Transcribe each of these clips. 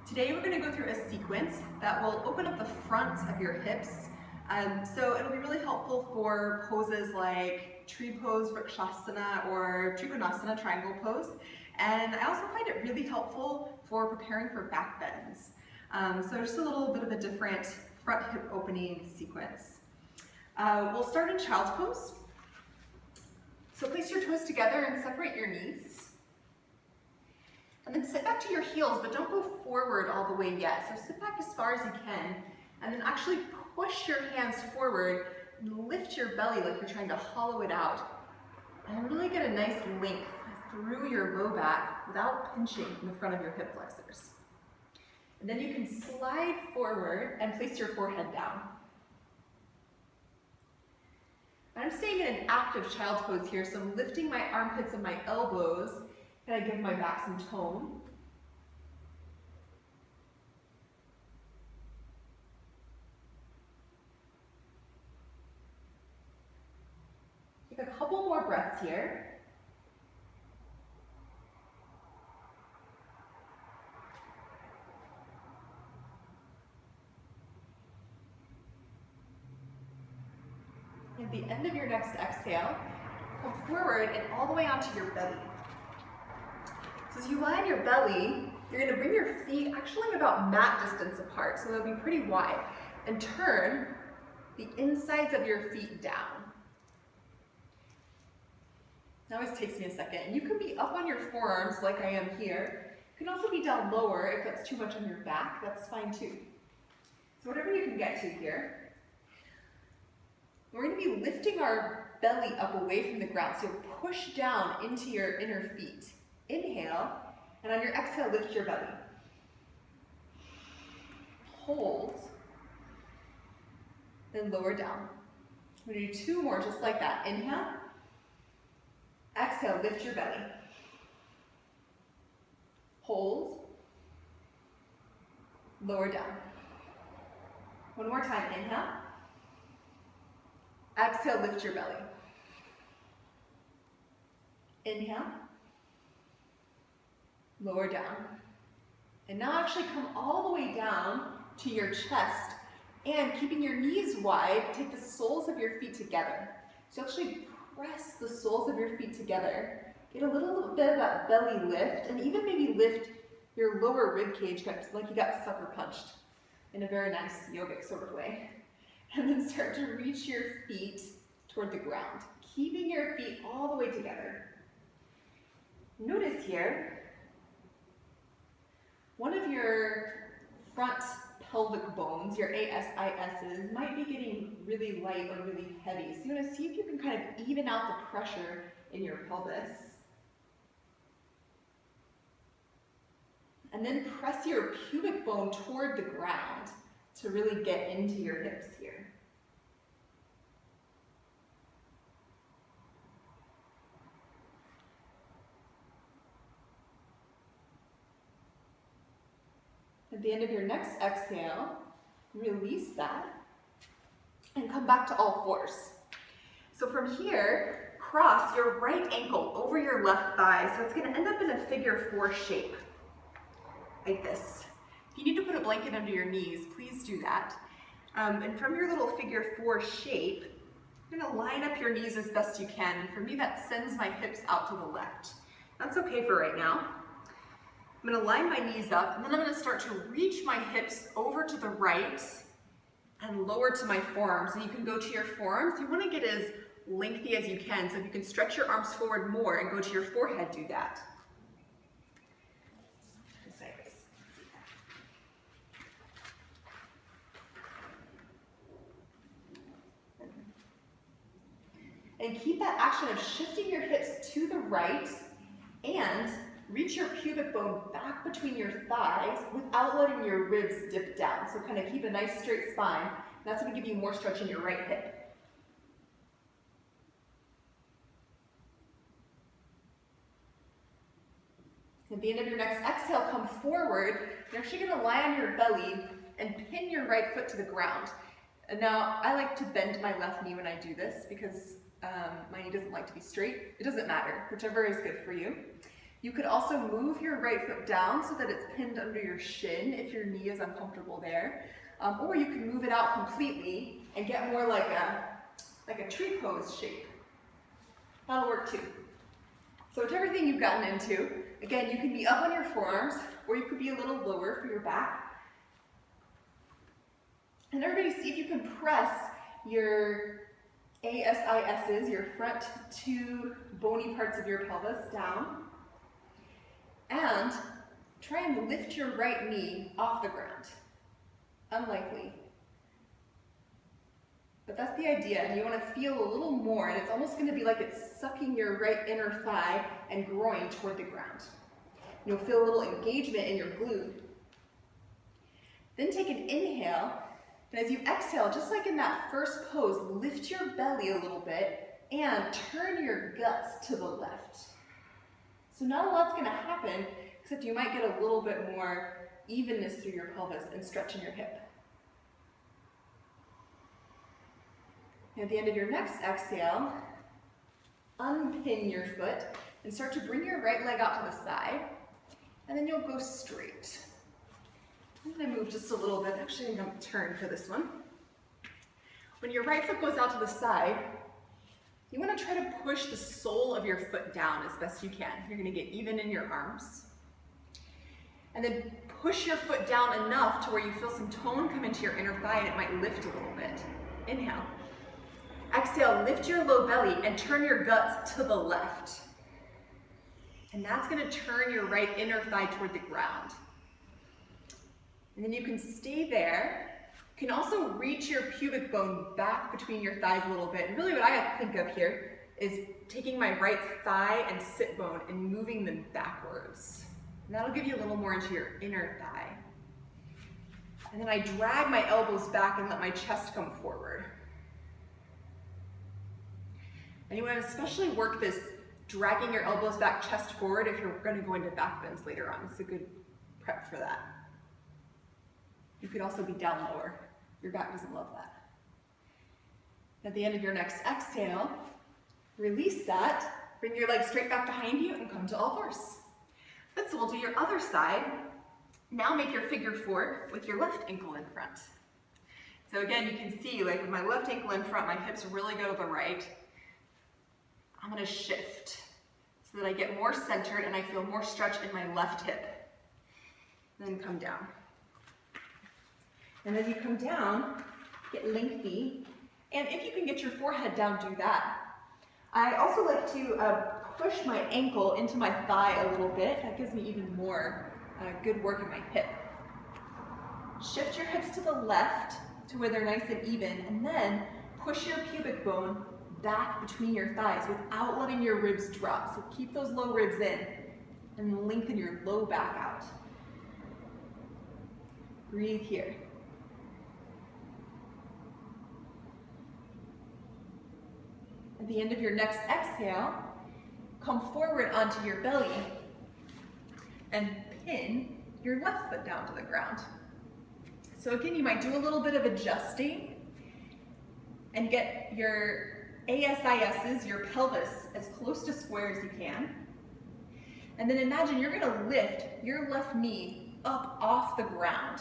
Today we're going to go through a sequence that will open up the fronts of your hips. So it'll be really helpful for poses like tree pose, vrksasana, or trikonasana, triangle pose. And I also find it really helpful for preparing for back bends. So just a little bit of a different front hip opening sequence. We'll start in child's pose. So place your toes together and separate your knees. And then sit back to your heels, but don't go forward all the way yet. So sit back as far as you can, and then actually push your hands forward and lift your belly like you're trying to hollow it out. And really get a nice length through your low back without pinching in the front of your hip flexors. And then you can slide forward and place your forehead down. I'm staying in an active child's pose here, so I'm lifting my armpits and my elbows. Can I give my back some tone? Take a couple more breaths here. At the end of your next exhale, come forward and all the way onto your belly. So as you lie on your belly, you're going to bring your feet actually about mat distance apart, so they'll be pretty wide, and turn the insides of your feet down. That always takes me a second. You can be up on your forearms like I am here. You can also be down lower if that's too much on your back. That's fine too. So whatever you can get to here. We're going to be lifting our belly up away from the ground, so push down into your inner feet. Inhale, and on your exhale, lift your belly. Hold, then lower down. We're going to do two more just like that. Inhale, exhale, lift your belly. Hold, lower down. One more time. Inhale, exhale, lift your belly. Inhale, lower down. And now actually come all the way down to your chest, and keeping your knees wide, take the soles of your feet together. So actually press the soles of your feet together. Get a little bit of that belly lift, and even maybe lift your lower rib cage like you got sucker punched in a very nice yogic sort of way. And then start to reach your feet toward the ground, keeping your feet all the way together. Notice here, one of your front pelvic bones, your asanas, might be getting really light or really heavy. So you want to see if you can kind of even out the pressure in your pelvis. And then press your pubic bone toward the ground to really get into your hips here. At the end of your next exhale, release that and come back to all fours. So from here, cross your right ankle over your left thigh, so it's going to end up in a figure four shape, like this. If you need to put a blanket under your knees, please do that. And from your little figure four shape, you're going to line up your knees as best you can. And for me, that sends my hips out to the left. That's okay for right now. I'm going to line my knees up, and then I'm going to start to reach my hips over to the right and lower to my forearms. And you can go to your forearms. You want to get as lengthy as you can. So if you can stretch your arms forward more and go to your forehead, do that. Sideways. And keep that action of shifting your hips to the right and reach your pubic bone back between your thighs without letting your ribs dip down. So kind of keep a nice straight spine. That's going to give you more stretch in your right hip. At the end of your next exhale, come forward. You're actually going to lie on your belly and pin your right foot to the ground. And now I like to bend my left knee when I do this because my knee doesn't like to be straight. It doesn't matter, whichever is good for you. You could also move your right foot down so that it's pinned under your shin if your knee is uncomfortable there. Or you can move it out completely and get more like a tree pose shape. That'll work too. So whichever thing you've gotten into, again, you can be up on your forearms or you could be a little lower for your back. And everybody see if you can press your asanas, your front two bony parts of your pelvis down. And try and lift your right knee off the ground. Unlikely. But that's the idea, and you want to feel a little more, and it's almost going to be like it's sucking your right inner thigh and groin toward the ground. You'll feel a little engagement in your glute. Then take an inhale, and as you exhale, just like in that first pose, lift your belly a little bit and turn your guts to the left. So not a lot's going to happen, except you might get a little bit more evenness through your pelvis and stretch in your hip. And at the end of your next exhale, unpin your foot and start to bring your right leg out to the side, and then you'll go straight. I'm going to move just a little bit. Actually, I'm going to turn for this one. When your right foot goes out to the side, you want to try to push the sole of your foot down as best you can. You're going to get even in your arms. And then push your foot down enough to where you feel some tone come into your inner thigh and it might lift a little bit. Inhale. Exhale, lift your low belly and turn your guts to the left. And that's going to turn your right inner thigh toward the ground. And then you can stay there. You can also reach your pubic bone back between your thighs a little bit. And really what I think of here is taking my right thigh and sit bone and moving them backwards. And that'll give you a little more into your inner thigh. And then I drag my elbows back and let my chest come forward. And you want to especially work this dragging your elbows back, chest forward if you're going to go into back bends later on. It's a good prep for that. You could also be down lower. Your back doesn't love that. At the end of your next exhale, release that, bring your legs straight back behind you and come to all fours. Good, so we'll do your other side. Now make your figure four with your left ankle in front. So again, you can see like with my left ankle in front, my hips really go to the right. I'm going to shift so that I get more centered and I feel more stretch in my left hip. Then come down. And as you come down, get lengthy. And if you can get your forehead down, do that. I also like to push my ankle into my thigh a little bit. That gives me even more good work in my hip. Shift your hips to the left to where they're nice and even, and then push your pubic bone back between your thighs without letting your ribs drop. So keep those low ribs in and lengthen your low back out. Breathe here. At the end of your next exhale, come forward onto your belly and pin your left foot down to the ground. So again, you might do a little bit of adjusting and get your asanas, your pelvis, as close to square as you can. And then imagine you're going to lift your left knee up off the ground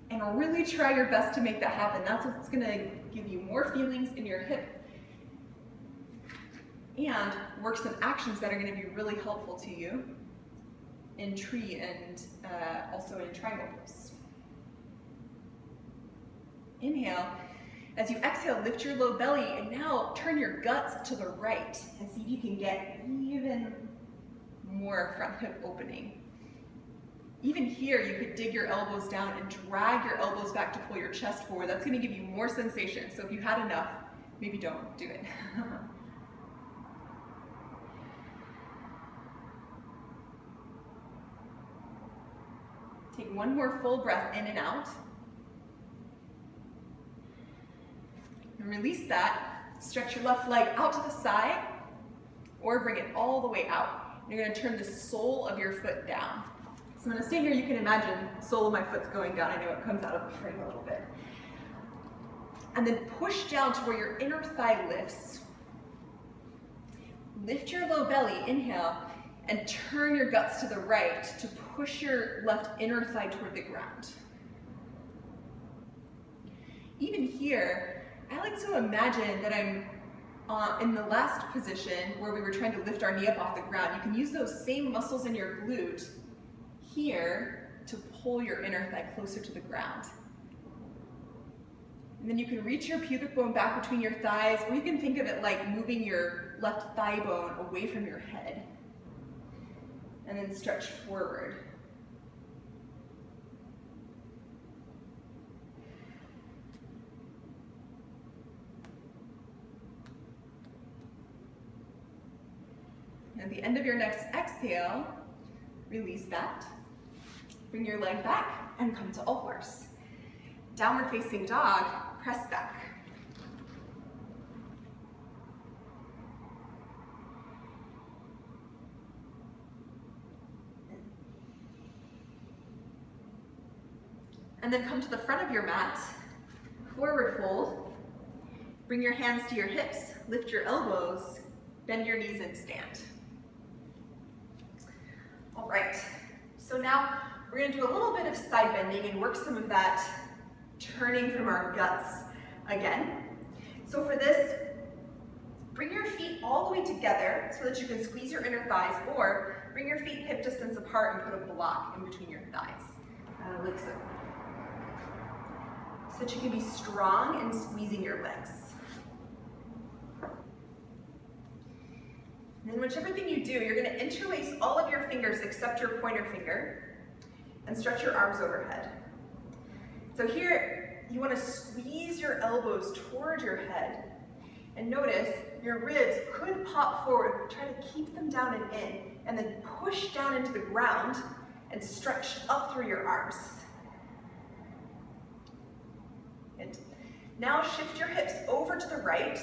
and really try your best to make that happen. That's what's going to give you more feelings in your hip and work some actions that are going to be really helpful to you in tree and also in triangle pose. Inhale. As you exhale, lift your low belly and now turn your guts to the right and see if you can get even more front hip opening. Even here, you could dig your elbows down and drag your elbows back to pull your chest forward. That's going to give you more sensation. So if you had enough, maybe don't do it. Take one more full breath in and out. And release that. Stretch your left leg out to the side or bring it all the way out. You're going to turn the sole of your foot down. So I'm going to stay here. You can imagine the sole of my foot's going down. I know it comes out of the frame a little bit. And then push down to where your inner thigh lifts. Lift your low belly. Inhale. and turn your guts to the right to push your left inner thigh toward the ground. Even here, I like to imagine that I'm in the last position where we were trying to lift our knee up off the ground. You can use those same muscles in your glute here to pull your inner thigh closer to the ground. And then you can reach your pubic bone back between your thighs, or you can think of it like moving your left thigh bone away from your head. And then stretch forward. At the end of your next exhale, release that. Bring your leg back and come to all fours. Downward facing dog, press back. And then come to the front of your mat, forward fold. Bring your hands to your hips, lift your elbows, bend your knees and stand. All right, so now we're going to do a little bit of side bending and work some of that turning from our guts again. So for this, bring your feet all the way together so that you can squeeze your inner thighs, or bring your feet hip distance apart and put a block in between your thighs, like so. So that you can be strong in squeezing your legs. And then whichever thing you do, you're going to interlace all of your fingers except your pointer finger and stretch your arms overhead. So here, you want to squeeze your elbows toward your head, and notice your ribs could pop forward. Try to keep them down and in, and then push down into the ground and stretch up through your arms. And now shift your hips over to the right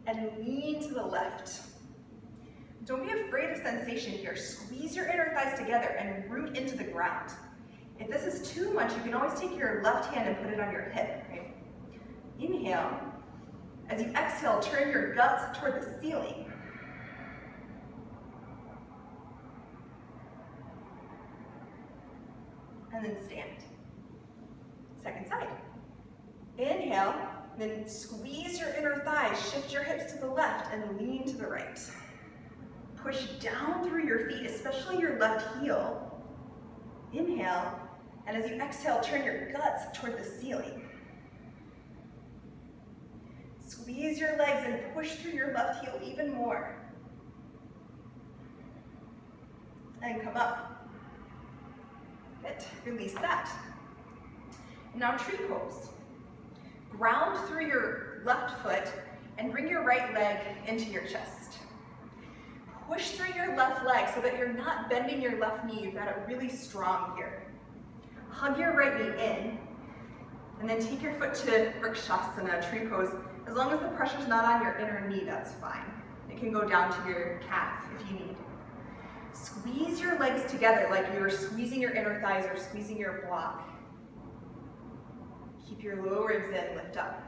and lean to the left. Don't be afraid of sensation here. Squeeze your inner thighs together and root into the ground. If this is too much, you can always take your left hand and put it on your hip. Right? Inhale. As you exhale, turn your guts toward the ceiling. And then stand. Second side. Inhale, then squeeze your inner thighs, shift your hips to the left, and lean to the right. Push down through your feet, especially your left heel. Inhale, and as you exhale, turn your guts toward the ceiling. Squeeze your legs and push through your left heel even more. And come up. Good. Release that. Now tree pose. Ground through your left foot and bring your right leg into your chest. Push through your left leg so that you're not bending your left knee. You've got it really strong here. Hug your right knee in, and then take your foot to vrksasana, tree pose. As long as the pressure's not on your inner knee, that's fine. It can go down to your calf if you need. Squeeze your legs together like you're squeezing your inner thighs or squeezing your block. Keep your lower ribs in, lift up.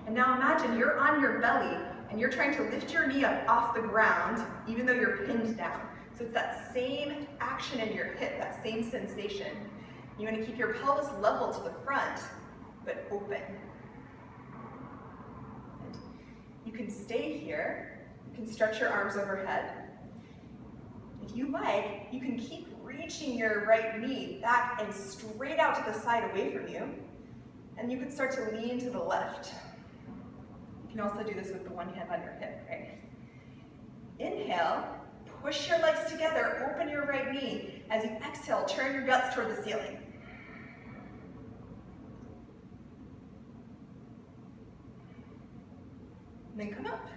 And now imagine you're on your belly and you're trying to lift your knee up off the ground even though you're pinned down. So it's that same action in your hip, that same sensation. You want to keep your pelvis level to the front, but open. And you can stay here. You can stretch your arms overhead. If you like, you can keep reaching your right knee back and straight out to the side away from you. And you can start to lean to the left. You can also do this with the one hand on your hip, right? Inhale, push your legs together, open your right knee. As you exhale, turn your guts toward the ceiling. And then come up.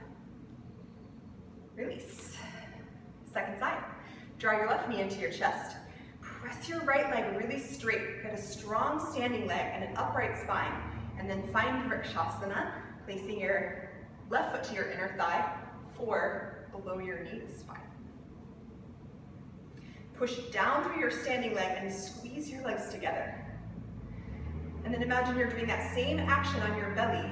Release. Second side. Draw your left knee into your chest. Press your right leg really straight. Get a strong standing leg and an upright spine. And then find vrksasana, placing your left foot to your inner thigh, or below your knee is fine. Push down through your standing leg and squeeze your legs together. And then imagine you're doing that same action on your belly,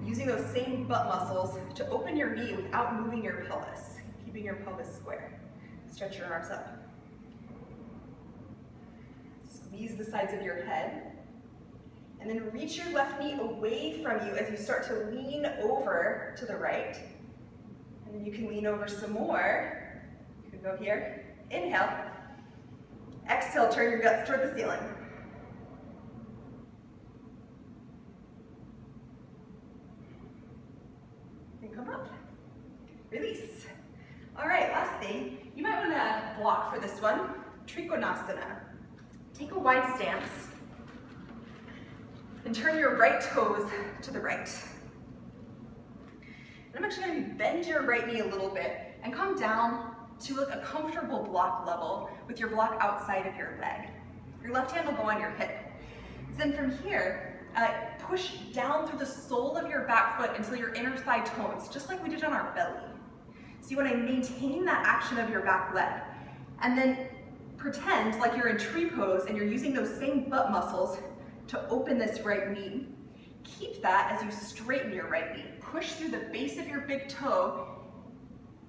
using those same butt muscles to open your knee without moving your pelvis. keeping your pelvis square. Stretch your arms up. Squeeze the sides of your head. And then reach your left knee away from you as you start to lean over to the right. And then you can lean over some more. You can go here. Inhale. Exhale, turn your guts toward the ceiling. And come up. Release. All right, last thing. You might want to block for this one. Trikonasana. Take a wide stance. And turn your right toes to the right. And I'm actually going to bend your right knee a little bit and come down to like a comfortable block level with your block outside of your leg. Your left hand will go on your hip. So then from here, push down through the sole of your back foot until your inner thigh tones, just like we did on our belly. So you want to maintain that action of your back leg. And then pretend like you're in tree pose and you're using those same butt muscles to open this right knee. Keep that as you straighten your right knee. Push through the base of your big toe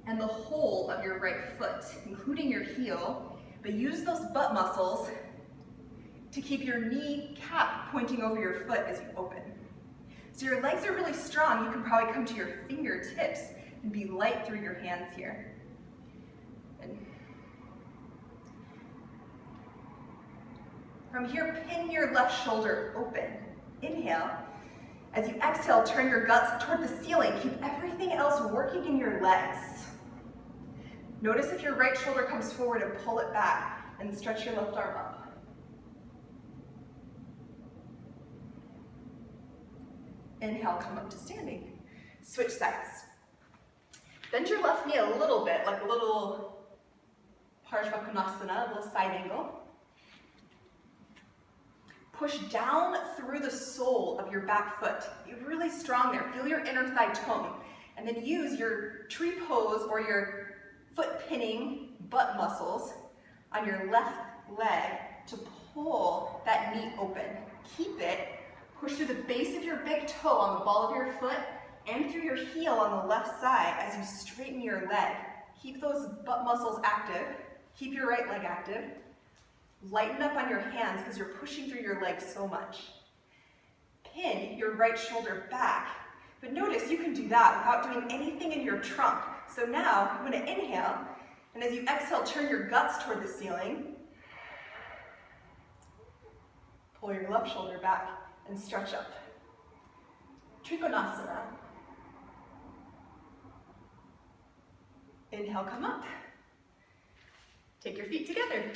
and the whole of your right foot, including your heel, but use those butt muscles to keep your knee cap pointing over your foot as you open. So your legs are really strong. You can probably come to your fingertips and be light through your hands here. And from here, pin your left shoulder open. Inhale. As you exhale, turn your guts toward the ceiling. Keep everything else working in your legs. Notice if your right shoulder comes forward and pull it back and stretch your left arm up. Inhale, come up to standing. Switch sides. Bend your left knee a little bit, like a little trikonasana, a little side angle. Push down through the sole of your back foot. Be really strong there. Feel your inner thigh tone. And then use your tree pose or your foot pinning butt muscles on your left leg to pull that knee open. Keep it. Push through the base of your big toe on the ball of your foot and through your heel on the left side as you straighten your leg. Keep those butt muscles active. Keep your right leg active. Lighten up on your hands because you're pushing through your legs so much. Pin your right shoulder back. But notice you can do that without doing anything in your trunk. So now I'm going to inhale, and as you exhale, turn your guts toward the ceiling. Pull your left shoulder back and stretch up. Trikonasana. Inhale, come up. Take your feet together.